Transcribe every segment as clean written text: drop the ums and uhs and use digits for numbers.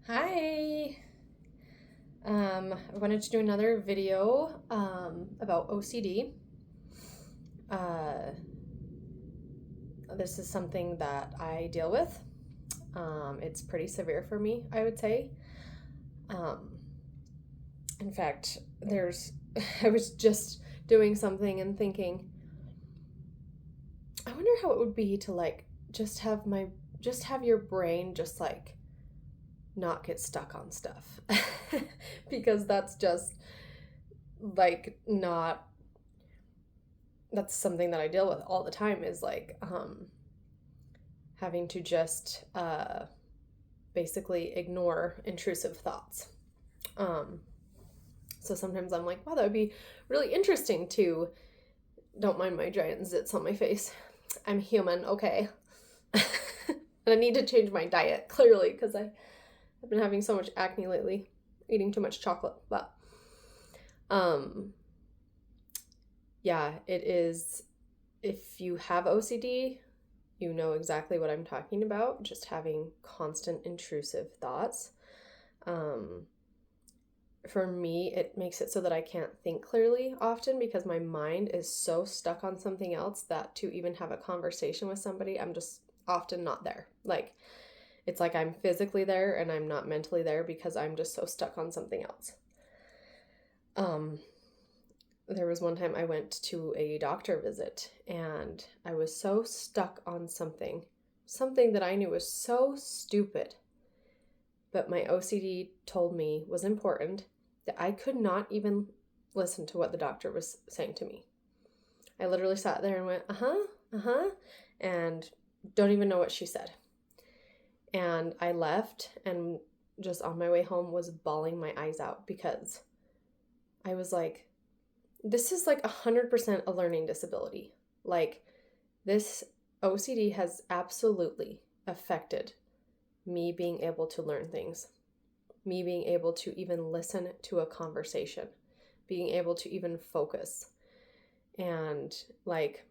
Hi. I wanted to do another video about OCD. Uh, this is something that I deal with. It's pretty severe for me, I would say. Um, in fact, I was just doing something and thinking, I wonder how it would be to just have your brain just like not get stuck on stuff. Because that's just like not that's something that I deal with all the time is like having to just basically ignore intrusive thoughts. Um, so sometimes I'm like, wow, that would be really interesting to, don't mind my giant zits on my face. I'm human, okay. And I need to change my diet, clearly, because I've been having so much acne lately, eating too much chocolate. But um, yeah, it is. If you have OCD, you know exactly what I'm talking about. Just having constant intrusive thoughts. For me, it makes it so that I can't think clearly often because my mind is so stuck on something else that to even have a conversation with somebody, I'm just often not there. Like, it's like I'm physically there and I'm not mentally there because I'm just so stuck on something else. There was one time I went to a doctor visit and I was so stuck on something that I knew was so stupid, but my OCD told me was important, that I could not even listen to what the doctor was saying to me. I literally sat there and went, and don't even know what she said. And I left and just on my way home was bawling my eyes out because I was like, this is like 100% a learning disability. Like, this OCD has absolutely affected me being able to learn things, me being able to even listen to a conversation, being able to even focus. And like,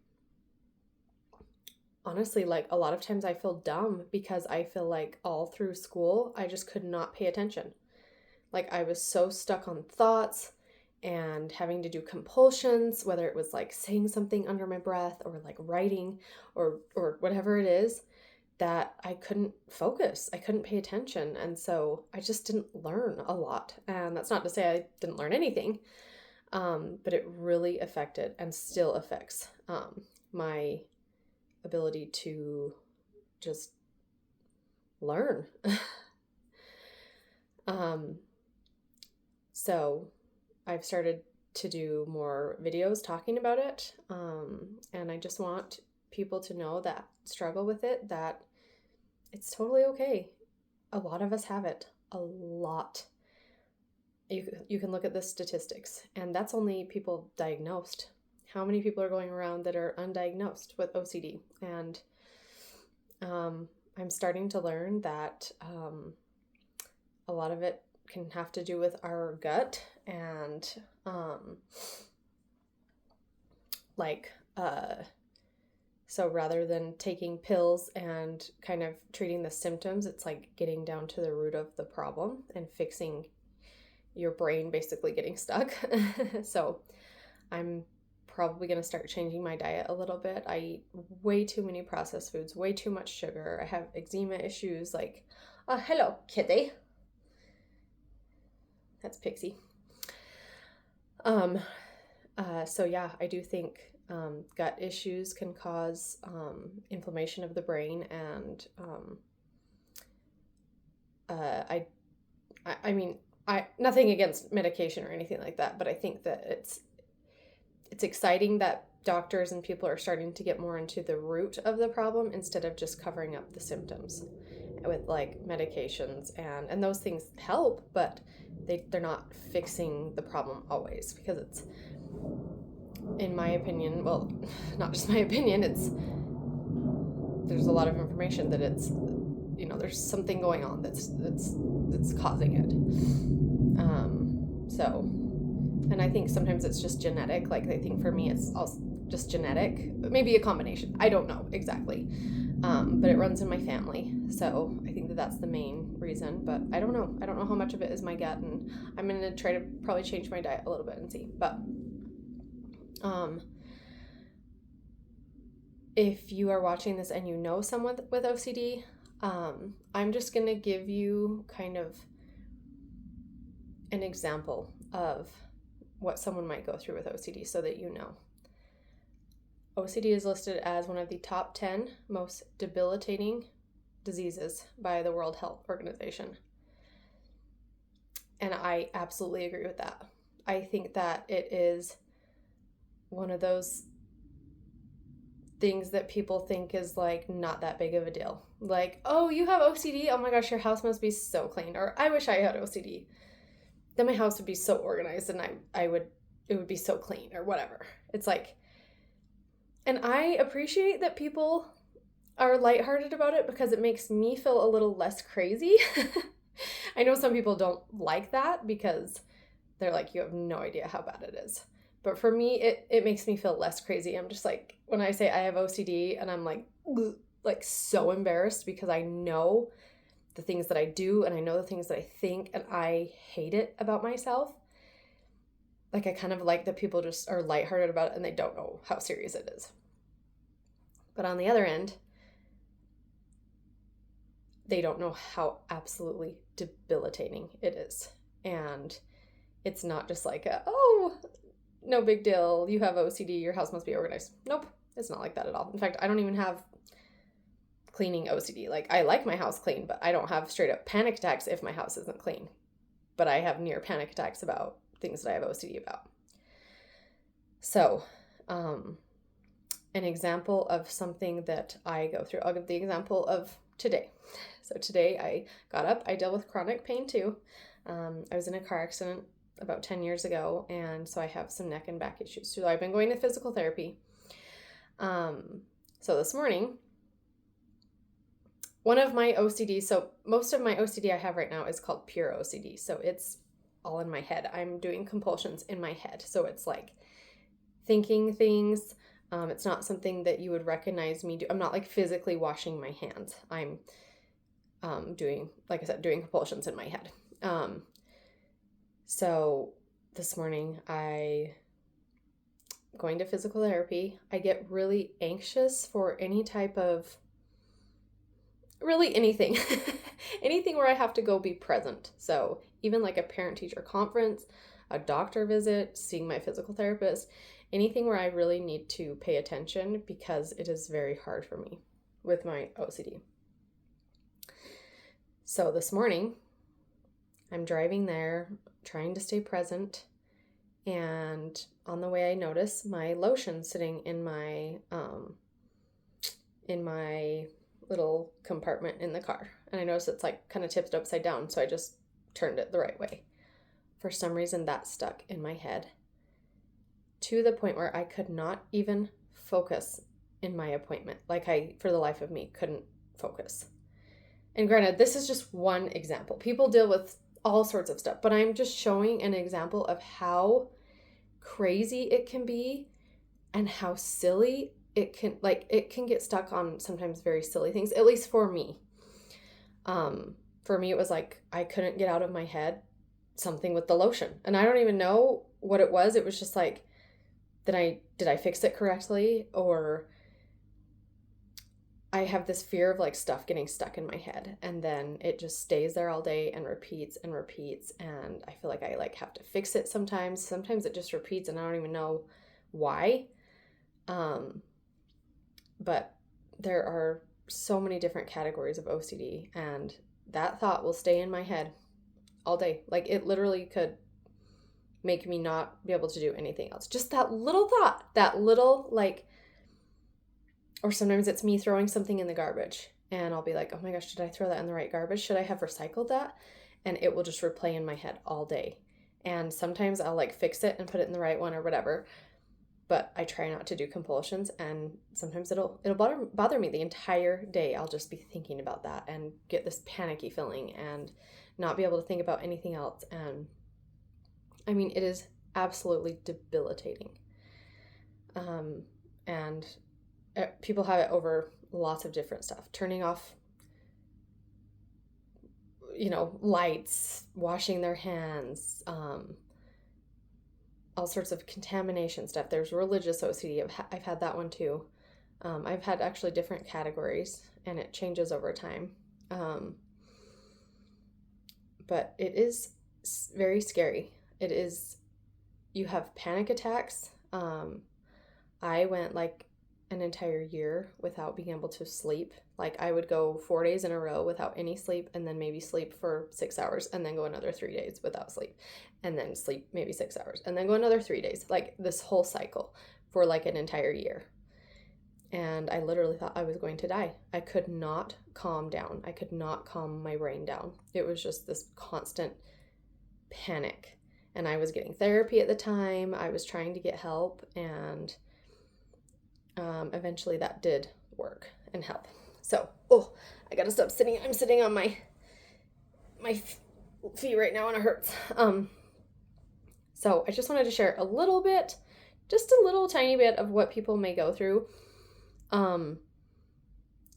honestly, like a lot of times I feel dumb because I feel like all through school, I just could not pay attention. Like, I was so stuck on thoughts and having to do compulsions, whether it was like saying something under my breath or like writing or whatever it is, that I couldn't focus. I couldn't pay attention. And so I just didn't learn a lot. And that's not to say I didn't learn anything, but it really affected and still affects my ability to just learn. So I've started to do more videos talking about it. And I just want people to know that struggle with it, that it's totally okay. A lot of us have it. A lot. You can look at the statistics, and that's only people diagnosed. How many people are going around that are undiagnosed with OCD? And I'm starting to learn that a lot of it can have to do with our gut and so rather than taking pills and kind of treating the symptoms, it's like getting down to the root of the problem and fixing your brain basically getting stuck. So I'm probably going to start changing my diet a little bit. I eat way too many processed foods, way too much sugar. I have eczema issues. Like, hello, kitty. That's Pixie. So yeah, I do think gut issues can cause inflammation of the brain, and I mean, nothing against medication or anything like that, but I think that it's exciting that doctors and people are starting to get more into the root of the problem instead of just covering up the symptoms with like medications, and those things help, but they're not fixing the problem always, because it's, in my opinion, well, not just my opinion, there's a lot of information that it's, there's something going on that's causing it. And I think sometimes it's just genetic. Like, I think for me it's also just genetic, maybe a combination. I don't know exactly, but it runs in my family. So I think that that's the main reason, but I don't know. I don't know how much of it is my gut, and I'm going to try to probably change my diet a little bit and see. But if you are watching this and you know someone with OCD, I'm just going to give you kind of an example of what someone might go through with OCD so that you know. OCD is listed as one of the top 10 most debilitating diseases by the World Health Organization. And I absolutely agree with that. I think that it is one of those things that people think is like not that big of a deal. Like, oh, you have OCD? Oh my gosh, your house must be so clean. Or I wish I had OCD. Then my house would be so organized and it would be so clean or whatever. It's like, and I appreciate that people are lighthearted about it because it makes me feel a little less crazy. I know some people don't like that because they're like, you have no idea how bad it is. But for me, it makes me feel less crazy. I'm just like, when I say I have OCD and I'm like so embarrassed because I know the things that I do and I know the things that I think and I hate it about myself. Like I kind of like that people just are lighthearted about it and they don't know how serious it is. But on the other end, they don't know how absolutely debilitating it is. And it's not just like, oh, no big deal, you have OCD, your house must be organized. Nope, it's not like that at all. In fact, I don't even have cleaning OCD. Like, I like my house clean, but I don't have straight up panic attacks if my house isn't clean. But I have near panic attacks about things that I have OCD about. So, an example of something that I go through, I'll give the example of today. So today I got up, I deal with chronic pain too. I was in a car accident about 10 years ago, and so I have some neck and back issues. So I've been going to physical therapy. So this morning, one of my OCD, so most of my OCD I have right now is called pure OCD. So it's all in my head. I'm doing compulsions in my head. So it's like thinking things. It's not something that you would recognize me do. I'm not like physically washing my hands. I'm doing, like I said, doing compulsions in my head. So this morning going to physical therapy. I get really anxious for any type of, really anything, anything where I have to go be present. So even like a parent-teacher conference, a doctor visit, seeing my physical therapist, anything where I really need to pay attention because it is very hard for me with my OCD. So this morning, I'm driving there, trying to stay present, and on the way I notice my lotion sitting in my little compartment in the car. And I notice it's like kind of tipped upside down, so I just turned it the right way. For some reason, that stuck in my head to the point where I could not even focus in my appointment. Like I, for the life of me, couldn't focus. And granted, this is just one example. People deal with all sorts of stuff, but I'm just showing an example of how crazy it can be and how silly it can get stuck on sometimes very silly things, at least for me. For me, it was like I couldn't get out of my head something with the lotion. And I don't even know what it was. It was just like, did I fix it correctly? Or I have this fear of like stuff getting stuck in my head, and then it just stays there all day and repeats and repeats. And I feel like I like have to fix it sometimes. Sometimes it just repeats and I don't even know why. But there are so many different categories of OCD, and that thought will stay in my head all day. Like it literally could make me not be able to do anything else. Just that little thought, that little like, or sometimes it's me throwing something in the garbage and I'll be like, oh my gosh, did I throw that in the right garbage? Should I have recycled that? And it will just replay in my head all day. And sometimes I'll like fix it and put it in the right one or whatever. But I try not to do compulsions, and sometimes it'll bother me the entire day. I'll just be thinking about that and get this panicky feeling and not be able to think about anything else. And I mean, it is absolutely debilitating. And people have it over lots of different stuff. Turning off lights, washing their hands, all sorts of contamination stuff. There's religious OCD. I've had that one too. I've had actually different categories, and it changes over time. But it is very scary. It is, you have panic attacks. I went like an entire year without being able to sleep. Like I would go 4 days in a row without any sleep, and then maybe sleep for 6 hours, and then go another 3 days without sleep, and then sleep maybe 6 hours, and then go another 3 days. Like this whole cycle for like an entire year. And I literally thought I was going to die. I could not calm down. I could not calm my brain down. It was just this constant panic. And I was getting therapy at the time. I was trying to get help, and eventually that did work and help. So, I gotta stop sitting. I'm sitting on my feet right now, and it hurts. So I just wanted to share a little bit, just a little tiny bit of what people may go through.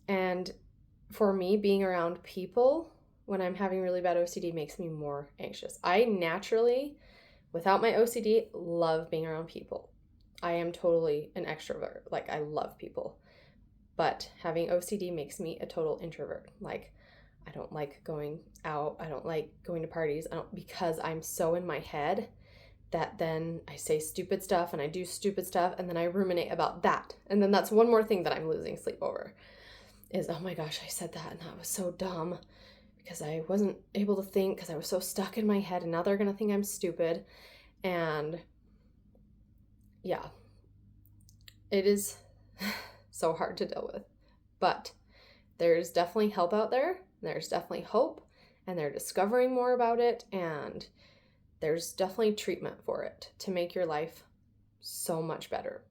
And for me, being around people when I'm having really bad OCD makes me more anxious. I naturally, without my OCD, love being around people. I am totally an extrovert. Like, I love people. But having OCD makes me a total introvert. Like, I don't like going out. I don't like going to parties. Because I'm so in my head that then I say stupid stuff and I do stupid stuff, and then I ruminate about that. And then that's one more thing that I'm losing sleep over is, oh my gosh, I said that and that was so dumb because I wasn't able to think because I was so stuck in my head, and now they're going to think I'm stupid. And yeah, it is so hard to deal with. But there's definitely help out there. There's definitely hope, and they're discovering more about it, and there's definitely treatment for it to make your life so much better.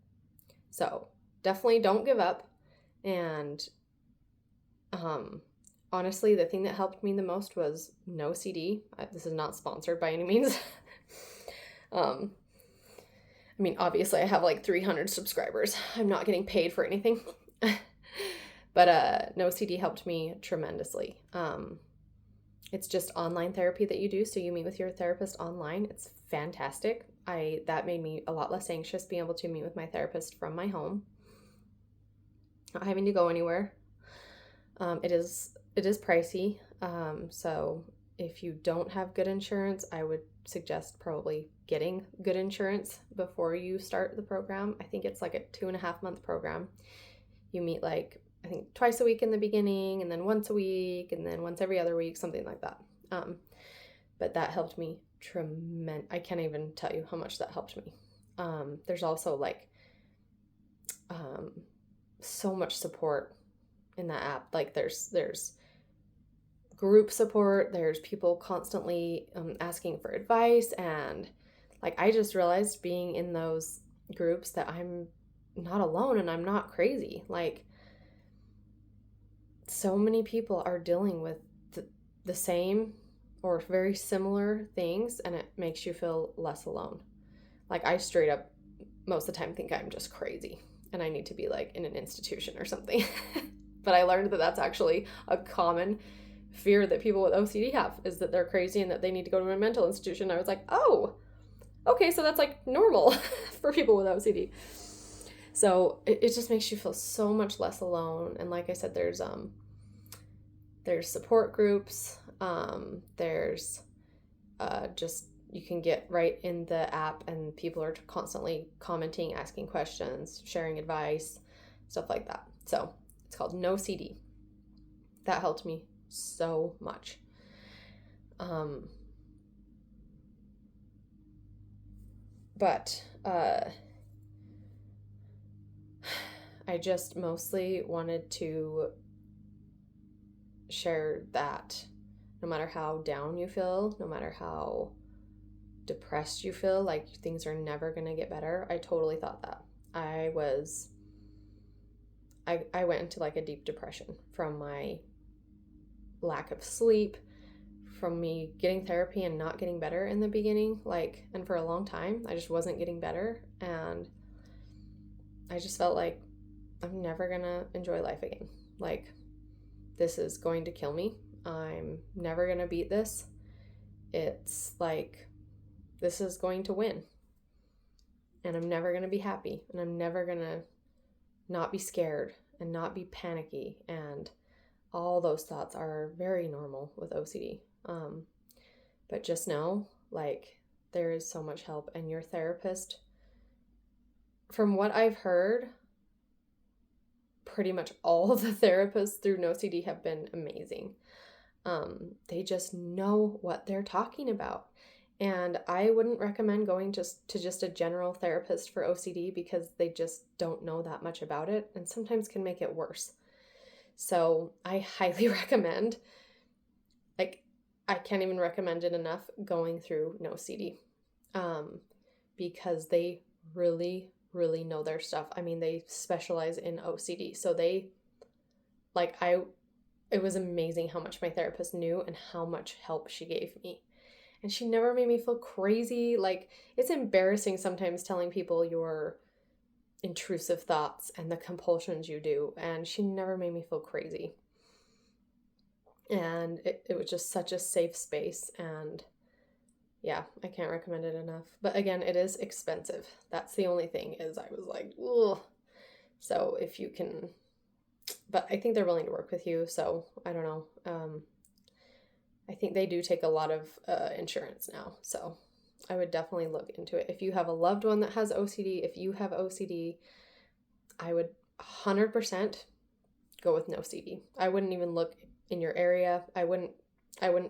So definitely don't give up. And honestly, the thing that helped me the most was No CD. This is not sponsored by any means. I mean, obviously I have like 300 subscribers. I'm not getting paid for anything. But No CD helped me tremendously. It's just online therapy that you do. So you meet with your therapist online. It's fantastic. That made me a lot less anxious, being able to meet with my therapist from my home, not having to go anywhere. It is pricey. So if you don't have good insurance, I would suggest probably getting good insurance before you start the program. I think it's like a 2.5-month program. You meet like, I think twice a week in the beginning, and then once a week, and then once every other week, something like that. But that helped me tremendous. I can't even tell you how much that helped me. There's also like so much support in that app. Like there's group support. There's people constantly asking for advice, and like I just realized being in those groups that I'm not alone and I'm not crazy. Like, so many people are dealing with the same or very similar things, and it makes you feel less alone. Like, I straight up most of the time think I'm just crazy and I need to be like in an institution or something. But I learned that that's actually a common fear that people with OCD have, is that they're crazy and that they need to go to a mental institution. I was like, oh, okay, so that's like normal for people with OCD. So it just makes you feel so much less alone. And like I said, there's support groups. There's just, you can get right in the app, and people are constantly commenting, asking questions, sharing advice, stuff like that. So it's called No CD. That helped me so much. But I just mostly wanted to share that no matter how down you feel, no matter how depressed you feel, like things are never going to get better. I totally thought that. I went into like a deep depression from my lack of sleep, from me getting therapy and not getting better in the beginning, and for a long time, I just wasn't getting better, and I just felt like I'm never gonna enjoy life again. Like, this is going to kill me. I'm never going to beat this. It's like, this is going to win. And I'm never going to be happy. And I'm never going to not be scared and not be panicky. And all those thoughts are very normal with OCD. But just know, like, there is so much help. And your therapist, from what I've heard, pretty much all of the therapists through NoCD have been amazing. They just know what they're talking about. And I wouldn't recommend going to just a general therapist for OCD because they just don't know that much about it and sometimes can make it worse. So I highly recommend, like, I can't even recommend it enough, going through NoCD, because they really, really know their stuff. I mean, they specialize in OCD. So they, like, it was amazing how much my therapist knew and how much help she gave me. And she never made me feel crazy. Like, it's embarrassing sometimes telling people your intrusive thoughts and the compulsions you do. And she never made me feel crazy. And it was just such a safe space. And yeah, I can't recommend it enough. But again, it is expensive. That's the only thing, is I was like, ugh. So if you can, but I think they're willing to work with you. So I don't know. I think they do take a lot of insurance now. So I would definitely look into it. If you have a loved one that has OCD, if you have OCD, I would 100% go with NoCD. I wouldn't even look in your area. I wouldn't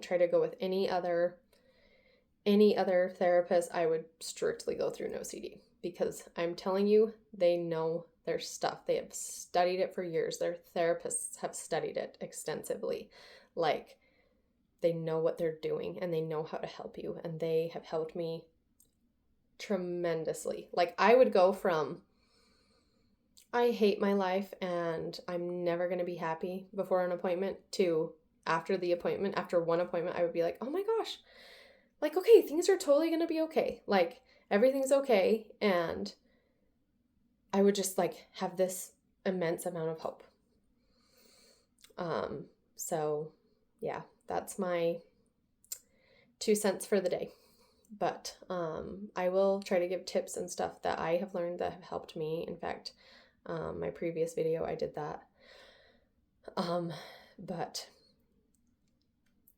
try to go with any other therapist. I would strictly go through NoCD because I'm telling you, they know their stuff. They have studied it for years. Their therapists have studied it extensively. Like, they know what they're doing and they know how to help you, and they have helped me tremendously. Like, I would go from, I hate my life and I'm never going to be happy before an appointment, to after one appointment, I would be like, oh my gosh, like, okay, things are totally going to be okay. Like, everything's okay. And I would just like have this immense amount of hope. So yeah, that's my 2 cents for the day. But I will try to give tips and stuff that I have learned that have helped me. In fact, my previous video, I did that. But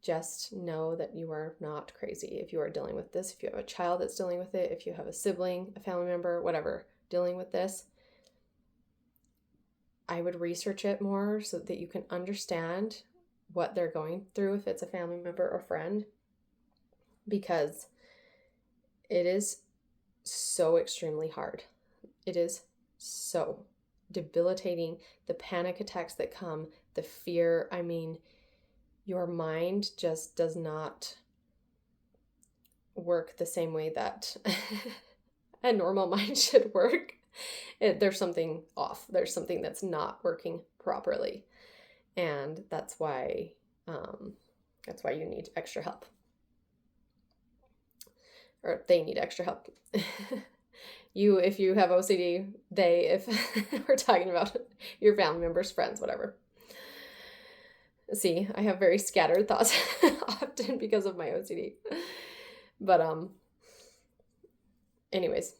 just know that you are not crazy if you are dealing with this. If you have a child that's dealing with it, if you have a sibling, a family member, whatever, dealing with this, I would research it more so that you can understand what they're going through if it's a family member or friend, because it is so extremely hard. It is so debilitating. The panic attacks that come, the fear, I mean, your mind just does not work the same way that a normal mind should work. There's something off. There's something that's not working properly. And that's why you need extra help. Or they need extra help. If you have OCD, if we're talking about your family members, friends, whatever. See, I have very scattered thoughts often because of my OCD. But anyways,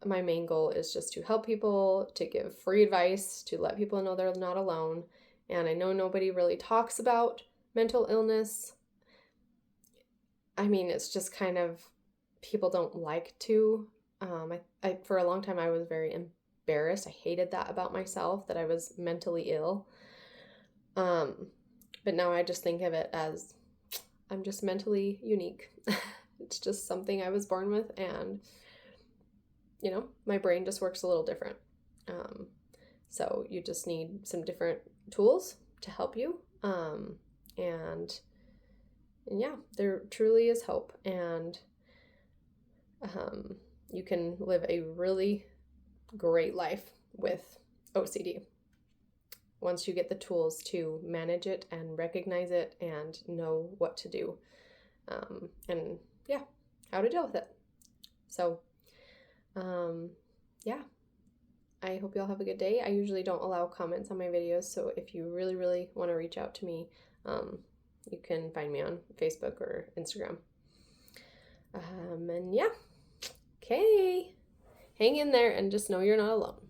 my main goal is just to help people, to give free advice, to let people know they're not alone. And I know nobody really talks about mental illness. I mean, it's just kind of, people don't like to. I for a long time, I was very embarrassed. I hated that about myself, that I was mentally ill. But now I just think of it as, I'm just mentally unique. It's just something I was born with, and, you know, my brain just works a little different. So you just need some different tools to help you. And yeah, there truly is hope, and you can live a really great life with OCD once you get the tools to manage it and recognize it and know what to do, and yeah, how to deal with it. So yeah, I hope you all have a good day. I usually don't allow comments on my videos, so if you really, really want to reach out to me, You can find me on Facebook or Instagram. And yeah, okay. Hang in there and just know you're not alone.